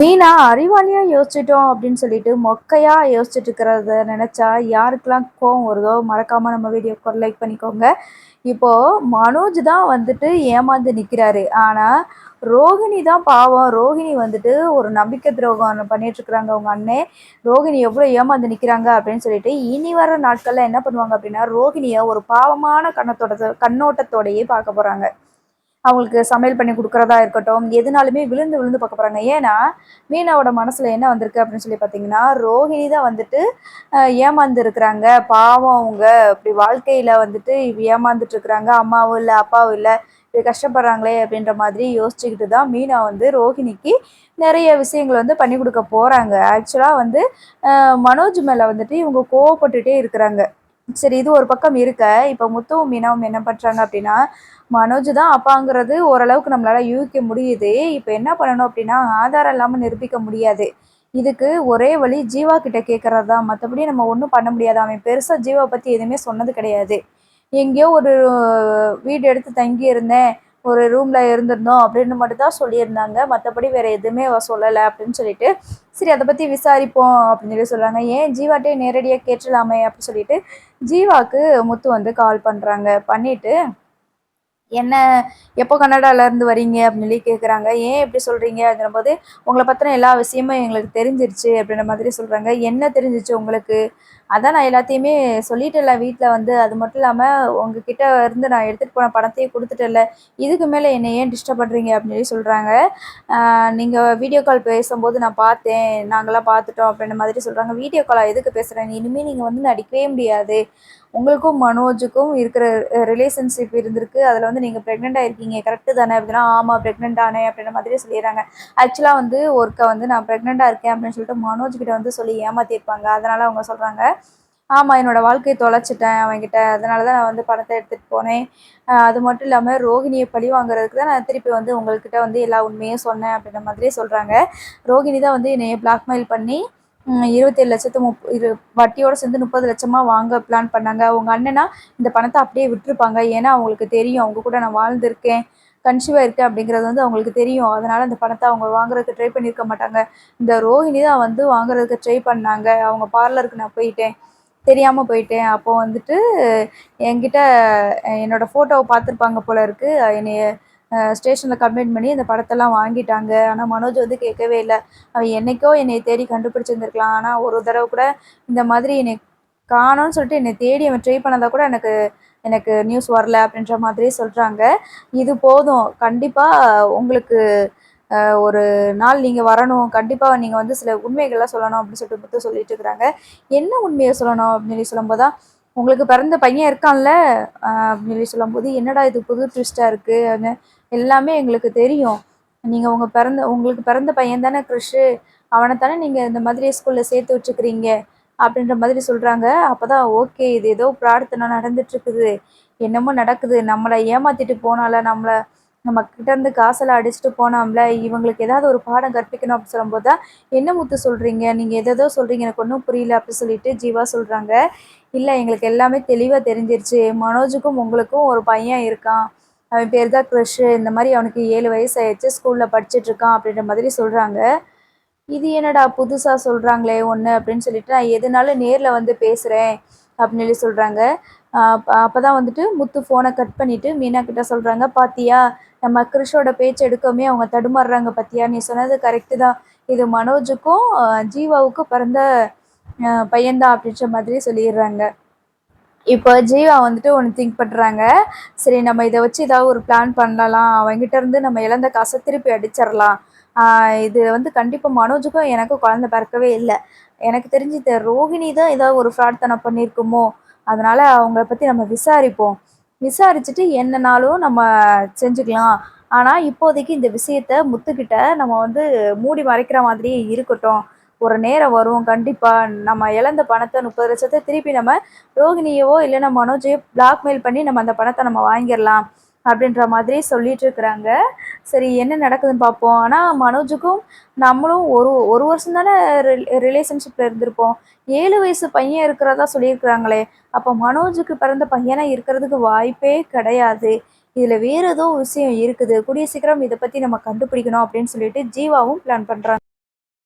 மீனா அறிவாளியா யோசிச்சிட்டோம் அப்படின்னு சொல்லிட்டு மொக்கையா யோசிச்சுட்டு இருக்கிறத நினைச்சா யாருக்கெல்லாம் கோவம் வருதோ மறக்காம நம்ம வீடியோக்கு ஒரு லைக் பண்ணிக்கோங்க. இப்போ மனோஜ் தான் வந்துட்டு ஏமாந்து நிக்கிறாரு. ஆனா ரோகிணி தான் பாவம். ரோகிணி வந்துட்டு ஒரு நம்பிக்கை துரோகம் பண்ணிட்டு இருக்கிறாங்க அவங்க அண்ணே. ரோகிணி எவ்வளவு ஏமாந்து நிக்கிறாங்க அப்படின்னு சொல்லிட்டு இனி வர நாட்கள்ல என்ன பண்ணுவாங்க அப்படின்னா ரோகிணிய ஒரு பாவமான கண்ணோட்டத்தோடயே பார்க்க போறாங்க. அவங்களுக்கு சமையல் பண்ணி கொடுக்குறதா இருக்கட்டும், எதுனாலுமே விழுந்து விழுந்து பார்க்க போகிறாங்க. ஏன்னா மீனாவோட மனசில் என்ன வந்திருக்கு அப்படின்னு சொல்லி பார்த்தீங்கன்னா ரோஹிணி தான் வந்துட்டு ஏமாந்து இருக்கிறாங்க. பாவம் அவங்க இப்படி வாழ்க்கையில் வந்துட்டு ஏமாந்துட்டு இருக்கிறாங்க. அம்மாவும் இல்லை அப்பாவும் இல்லை, இப்படி கஷ்டப்படுறாங்களே அப்படின்ற மாதிரி யோசிச்சுக்கிட்டு தான் மீனா வந்து ரோஹிணிக்கு நிறைய விஷயங்கள் வந்து பண்ணி கொடுக்க போகிறாங்க. ஆக்சுவலாக வந்து மனோஜ் மேலே வந்துட்டு இவங்க கோவப்பட்டுட்டே இருக்கிறாங்க. சரி, இது ஒரு பக்கம் இருக்க, இப்போ முத்துவும் மீனாவும் என்ன பண்ணுறாங்க அப்படின்னா மனோஜ் தான் அப்பாங்கிறது ஓரளவுக்கு நம்மளால யூகிக்க முடியுது. இப்போ என்ன பண்ணணும் அப்படின்னா ஆதாரம் இல்லாமல் நிரூபிக்க முடியாது. இதுக்கு ஒரே வழி ஜீவா கிட்ட கேட்கறது தான். மற்றபடி நம்ம ஒன்றும் பண்ண முடியாது. அவன் பெருசாக ஜீவா பற்றி எதுவுமே சொன்னது கிடையாது. எங்கேயோ ஒரு வீடு எடுத்து தங்கி இருந்தேன், ஒரு ரூம்ல இருந்திருந்தோம் அப்படின்னு மட்டும் தான் சொல்லியிருந்தாங்க. மற்றபடி வேற எதுவுமே அவ சொல்லலை அப்படின்னு சொல்லிட்டு சரி அதை பற்றி விசாரிப்போம் அப்படின்னு சொல்லி சொல்கிறாங்க. ஏன் ஜீவாட்டே நேரடியாக கேட்டுடலாமே அப்படின்னு சொல்லிட்டு ஜீவாவுக்கு முத்து வந்து கால் பண்ணுறாங்க. பண்ணிட்டு என்ன எப்போ கனடாலேருந்து வரீங்க அப்படின்னு சொல்லி கேட்குறாங்க. ஏன் எப்படி சொல்கிறீங்க அப்படின்ற போது உங்களை பற்றின எல்லா விஷயமும் எங்களுக்கு தெரிஞ்சிருச்சு அப்படின்ற மாதிரி சொல்கிறாங்க. என்ன தெரிஞ்சிச்சு உங்களுக்கு? அதான் நான் எல்லாத்தையுமே சொல்லிட்டேன்ல வீட்டில் வந்து. அது மட்டும் இல்லாமல் உங்ககிட்ட இருந்து நான் எடுத்துகிட்டு போன பணத்தையும் கொடுத்துட்டேன்ல, இதுக்கு மேலே என்னை ஏன் டிஸ்டர்ப் பண்ணுறீங்க அப்படின்னு சொல்லி சொல்கிறாங்க. நீங்கள் வீடியோ கால் பேசும்போது நான் பார்த்தேன், நாங்களாம் பார்த்துட்டோம் அப்படின்ற மாதிரி சொல்கிறாங்க. வீடியோ காலாக எதுக்கு பேசுகிறேன்? இனிமேல் நீங்கள் வந்து நடிக்கவே முடியாது. உங்களுக்கும் மனோஜுக்கும் இருக்கிற ரிலேஷன்ஷிப் இருந்திருக்கு. அதில் வந்து நீங்கள் ப்ரெக்னென்ட் ஆகிருக்கீங்க, கரெக்டு தானே அப்படின்னா ஆமாம் ப்ரெக்னென்ட் ஆனேன் அப்படின்ற மாதிரி சொல்லிடுறாங்க. ஆக்சுவலாக வந்து ஒருக்க வந்து நான் ப்ரெக்னெண்ட்டாக இருக்கேன் அப்படின்னு சொல்லிட்டு மனோஜ் கிட்ட வந்து சொல்லி ஏமாற்றிருப்பாங்க. அதனால் அவங்க சொல்கிறாங்க, ஆமாம் என்னோடய வாழ்க்கையை தொலைச்சிட்டேன் அவன்கிட்ட, அதனால தான் நான் வந்து பணத்தை எடுத்துகிட்டு போனேன். அது மட்டும் இல்லாமல் ரோகிணியை பழி வாங்குறதுக்கு தான் நான் திருப்பி வந்து உங்கள்கிட்ட வந்து எல்லா உண்மையும் சொன்னேன் அப்படின்ற மாதிரியே சொல்கிறாங்க. ரோகிணி தான் வந்து என்னைய பிளாக்மெயில் பண்ணி 27 லட்சத்து வட்டியோடு சேர்ந்து 30 லட்சமாக வாங்க பிளான் பண்ணாங்க. உங்கள் அண்ணனா இந்த பணத்தை அப்படியே விட்டுருப்பாங்க. ஏன்னா அவங்களுக்கு தெரியும் அவங்க கூட நான் வாழ்ந்திருக்கேன், கன்சீவாக இருக்கேன் அப்படிங்கிறது வந்து அவங்களுக்கு தெரியும். அதனால் அந்த பணத்தை அவங்க வாங்குறதுக்கு ட்ரை பண்ணியிருக்க மாட்டாங்க. இந்த ரோஹிணி தான் வந்து வாங்குறதுக்கு ட்ரை பண்ணாங்க. அவங்க பார்லருக்கு நான் போயிட்டேன், தெரியாமல் போயிட்டேன். அப்போது வந்துட்டு என்கிட்ட என்னோடய ஃபோட்டோவை பார்த்துருப்பாங்க போல இருக்குது. என்னைய ஸ்டேஷனில் கம்ப்ளைண்ட் பண்ணி அந்த படத்தெல்லாம் வாங்கிட்டாங்க. ஆனால் மனோஜ் வந்து கேட்கவே இல்லை. அவன் என்றைக்கோ என்னை தேடி கண்டுபிடிச்சிருந்துருக்கலாம். ஆனால் ஒரு தடவை கூட இந்த மாதிரி என்னை காணோன்னு சொல்லிட்டு என்னை தேடி அவன் ட்ரை பண்ணதாக கூட எனக்கு எனக்கு நியூஸ் வரல அப்படின்ற மாதிரியே சொல்கிறாங்க. இது போதும், கண்டிப்பாக உங்களுக்கு ஒரு நாள் நீங்கள் வரணும், கண்டிப்பாக நீங்கள் வந்து சில உண்மைகள்லாம் சொல்லணும் அப்படின்னு சொல்லிட்டு மட்டும் சொல்லிட்டு இருக்கிறாங்க. என்ன உண்மையை சொல்லணும் அப்படின்னு சொல்லி சொல்லும்போது தான், உங்களுக்கு பிறந்த பையன் இருக்கான்ல அப்படின்னு சொல்லி சொல்லும்போது, என்னடா இது புது ட்விஸ்ட்டாக இருக்குது, எல்லாமே எங்களுக்கு தெரியும். நீங்கள் உங்களுக்கு பிறந்த பையன் தானே கிறிஷு, அவனை தானே நீங்கள் இந்த மாதிரி ஸ்கூலில் சேர்த்து வச்சுக்கிறீங்க அப்படின்ற மாதிரி சொல்கிறாங்க. அப்போ தான் ஓகே, இது ஏதோ பிரார்த்தனை நடந்துட்டுருக்குது, என்னமோ நடக்குது. நம்மளை ஏமாற்றிட்டு போனால, நம்ம கிட்டேருந்து காசெல்லாம் அடிச்சுட்டு போனோம்ல, இவங்களுக்கு ஏதாவது ஒரு பாடம் கற்பிக்கணும் அப்படின்னு சொல்லும்போது தான், என்ன முத்து சொல்கிறீங்க, நீங்கள் எதோ சொல்கிறீங்க, எனக்கு ஒன்றும் புரியல அப்படின்னு சொல்லிட்டு ஜீவா சொல்கிறாங்க. இல்லை எங்களுக்கு எல்லாமே தெளிவாக தெரிஞ்சிருச்சு, மனோஜுக்கும் உங்களுக்கும் ஒரு பையன் இருக்கான், அவன் பேர் தான் கிறிஷு, இந்த மாதிரி அவனுக்கு 7 வயசு ஆயிடுச்சு, ஸ்கூலில் படிச்சுட்ருக்கான் அப்படின்ற மாதிரி சொல்கிறாங்க. இது என்னடா புதுசாக சொல்கிறாங்களே ஒன்று அப்படின்னு சொல்லிட்டு நான் எதுனாலும் நேரில் வந்து பேசுகிறேன் அப்படின்னு சொல்லி சொல்கிறாங்க. அப்போ தான் வந்துட்டு முத்து ஃபோனை கட் பண்ணிவிட்டு மீனா கிட்ட சொல்கிறாங்க, பாத்தியா நம்ம கிறிஷோட பேச்சு எடுக்கவுமே அவங்க தடுமாறுறாங்க பாத்தியா, நீ சொன்னது கரெக்டு தான், இது மனோஜுக்கும் ஜீவாவுக்கும் பிறந்த பையன்தான் அப்படின்ற மாதிரி சொல்லிடுறாங்க. இப்போ ஜீவா வந்துட்டு ஒன்று திங்க் பண்ணுறாங்க, சரி நம்ம இதை வச்சு ஏதாவது ஒரு பிளான் பண்ணலாம், அவங்ககிட்ட இருந்து நம்ம இழந்த காசை திருப்பி அடிச்சிடலாம். இது வந்து கண்டிப்பாக மனோஜுக்கும் எனக்கும் குழந்தை பிறக்கவே இல்லை, எனக்கு தெரிஞ்சு இந்த ரோஹிணி தான் ஏதாவது ஒரு ஃப்ராட் தனம் பண்ணியிருக்குமோ, அதனால் அவங்கள பற்றி நம்ம விசாரிப்போம், விசாரிச்சுட்டு என்னன்னாலும் நம்ம செஞ்சுக்கலாம். ஆனால் இப்போதைக்கு இந்த விஷயத்த முத்துக்கிட்ட நம்ம வந்து மூடி மறைக்கிற மாதிரியே இருக்கட்டும். ஒரு நேரம் வரும் கண்டிப்பாக, நம்ம இழந்த பணத்தை 30 லட்சத்தை திருப்பி நம்ம ரோகிணியவோ இல்லைன்னா மனோஜையோ பிளாக்மெயில் பண்ணி நம்ம அந்த பணத்தை நம்ம வாங்கிடலாம் அப்படின்ற மாதிரி சொல்லிட்டு இருக்கிறாங்க. சரி என்ன நடக்குதுன்னு பார்ப்போம். ஆனால் மனோஜுக்கும் நம்மளும் ஒரு ஒரு வருஷம் தானே ரிலேஷன்ஷிப்பில் இருந்திருப்போம், 7 வயசு பையன் இருக்கிறதா சொல்லியிருக்கிறாங்களே, அப்போ மனோஜுக்கு பிறந்த பையனா இருக்கிறதுக்கு வாய்ப்பே கிடையாது. இதில் வேறு ஏதோ விஷயம் இருக்குது, கூடிய சீக்கிரம் இதை பற்றி நம்ம கண்டுபிடிக்கணும் அப்படின்னு சொல்லிட்டு ஜீவாவும் பிளான் பண்ணுறாங்க.